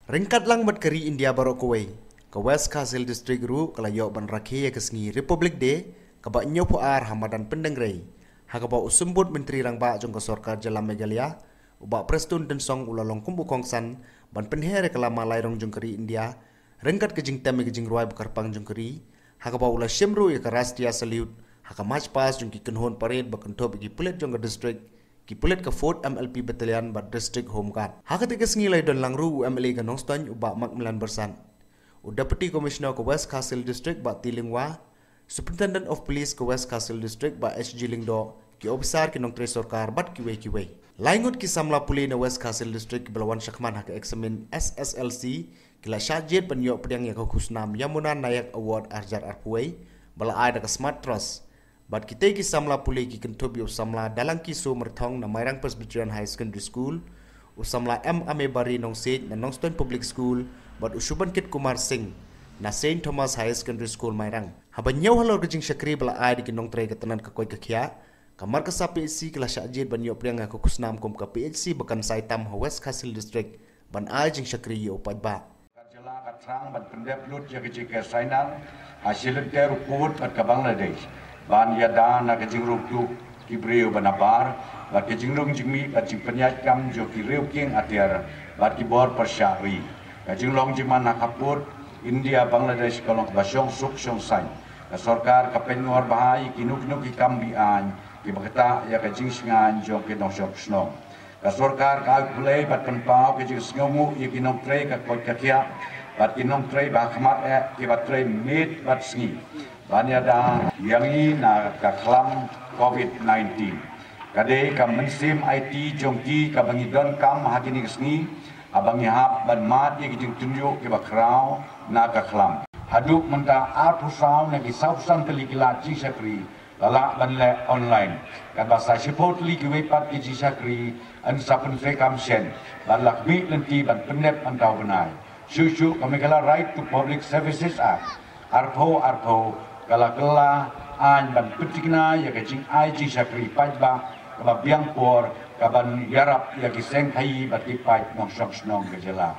Ringkat lang mat kari India barok kuway. Ka West Kazil District ru kalayo ban rakhiya kesngi Republic Day kaba nyo po ar hamadan pendengray. Hakaba usumbut menteri rangba jong ka sorkar Jalam Meghalaya uba prestun dan song ulalong kumbu kongsan ban penhere kalama lairong jong kari India. Ringkat kejing teme kejing ruai bukarpang jong kari. Hakaba ula shimru ya ka Rashtriya Salute. Haka march pass jong ki kenhon parade bakantop ki pulit jong ka district. Kipulit ke 4th MLP Battalion bat District Home Guard. Haka tiga sengilai don langru UMLA ke Nongstoin ubak Macmillan Bersan. Deputy Commissioner ke West Kazil District bat Tilingwa. Superintendent of Police ke West Kazil District bat HG Lingdo. Ki obisar ki Nongtre Sorkar bat kiway. Laingut ki samla puli na West Kazil District ki Belawan Syakman haka eksamen SSLC. Kila syajit penyok pedang yang kekhusnam Yamunan Nayak Award Arjar Arpuai. Bala ay ka Smart Trust. Bat kita ki samla puli ki kentobi usamla dalang kisu mertong na Mairang Presbyterian High Secondary School, usamla M. Amebari nong Sej na Nongstoin Public School, bat usuban kit Kumar Singh na St. Thomas High Secondary School Mairang. Haban nyaw halor kejing syakri bala ay di kinong tray katanan kakoy kakya, kamar ka sa PHC kila syajid ban yop priang nga kukusnam kum ka PHC bakan Saitam ha West Kazil District, ban ay jing syakri yo padba. Kajala katrang ban pendep lut ya kejing ke Sainang, hasilin ke ruput bat ke Bangladesh. Ban yada na kejing rukdu ki breu banapar bat kejing rung jingmi bat jing penyat kam jo ki reu king atiar bat ki bor persyari kejing long jiman na kaput India Bangladesh kolong basyong suk syong sain ka sorkar ka penwar bahai ki nuk ki kambi an ki bakata ya kejing singan jo ki nong syok snong ka sorkar ka kulay bat penpau kejing sngomu ya ki nong tre ka kot kakia bat ki nong tre ba khamat ki bat tre mit bat sngi Banyada yang ini na kaklam COVID-19. Kadai ka mensim IT jongki ka bangidon kam hakini kesni abangi hap ban mat ye kijing tunjuk ke bakrau na kaklam. Haduk menta arpusau na ki sausan telikila ji sakri lala ban le online. Kan basa sipot li ki wepat ki ji sakri an sapen fe kam sen ban lakmi lenti ban penep antau benai. Susu kami kala Right to Public Services Act. Arpo kala an ban petikna ya kejing IG sakri pajba kaba biang por kaban yarap ya kiseng hai bati paj nong sok snong kejela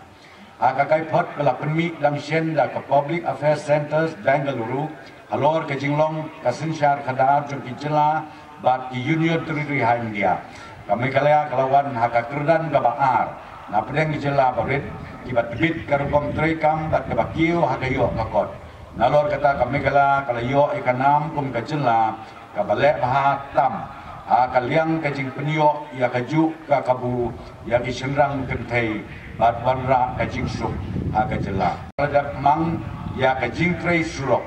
akakai phot kala penmi dang sen da ka Public Affairs Centers Bengaluru halor kejing long kasin syar khadar jong kejela bat ki Union Territory India kami kala kalawan haka kerdan kaba ar na pedeng kejela barit kibat bit karugom trekam bat kaba kiu hakayo kakot nalor kata kami kala yo ikanam kum kajela kabale bahatam kaliang kajing penyo ya kaju ka kabu ya kisenrang kentai bat wanra kajing suk kajela ladap mang ya kajing trei surok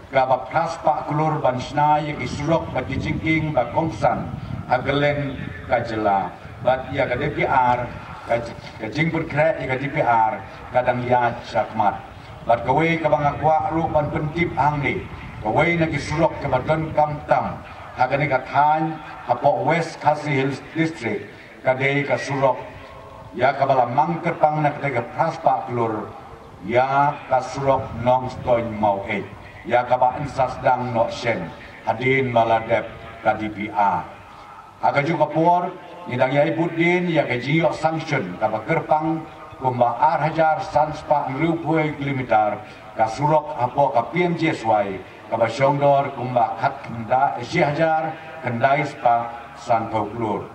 kaba praspa kulur bansna ya kisurok bat kijingking ba kongsan agelen kajela bat ya KDPR kajing berkret ya KDPR kadang ya syakmat bat kawai kabangakwa rupan pentip angni kawai na kisurok kabadon kamtam hagani kathan hapo West Kazil District kadai kasurok ya kabala mangkerpang na kadai praspa klur ya kasurok Nongstoin mau ya kaba insasdang no sen hadin maladep KDPR haga juga por nidang ya ibudin ya kajiyo sanction kaba kerpang kumba arhajar sanspa ngrupuai kilometer kasurok apo ka PMJSY kabasyongdor kumba khat kenda hajar kendai spa santo klur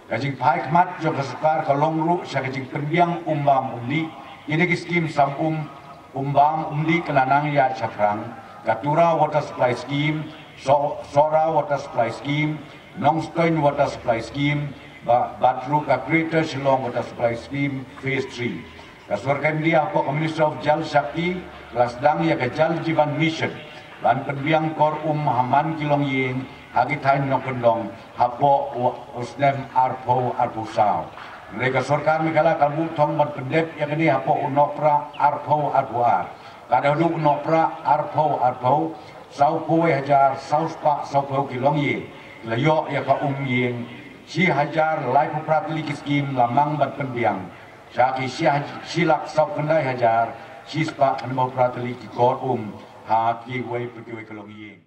kajing pai kmat jo kasukar kalongru sya kajing pendiang umbam umdi ini ki skim sam umbam umdi kelanang ya chakrang katura water supply scheme sora water supply scheme Nongstoin water supply scheme Batru ka Greater Shillong Water Supply Scheme Phase 3. Kasur kami dia apa Minister of Jal Shakti lasdang ya ke Jal Jivan Mission. Dan penbiang kor Haman Kilong Ying hagitain nokendong hapo usnem arpo arbusau. Mereka sorkar mikala kalbu tong ban pendep ya kini hapo unopra arpo arbuar. Kada duk unopra arpo sau poe hajar sau spa sau po Kilong Ying. Layo ya ka Ying si hajar lai pratli kiskim lamang bat penbiang syaki silak sau kendai hajar si spa kan mau pratli ki kor ha ki wei pergi wei kalong yin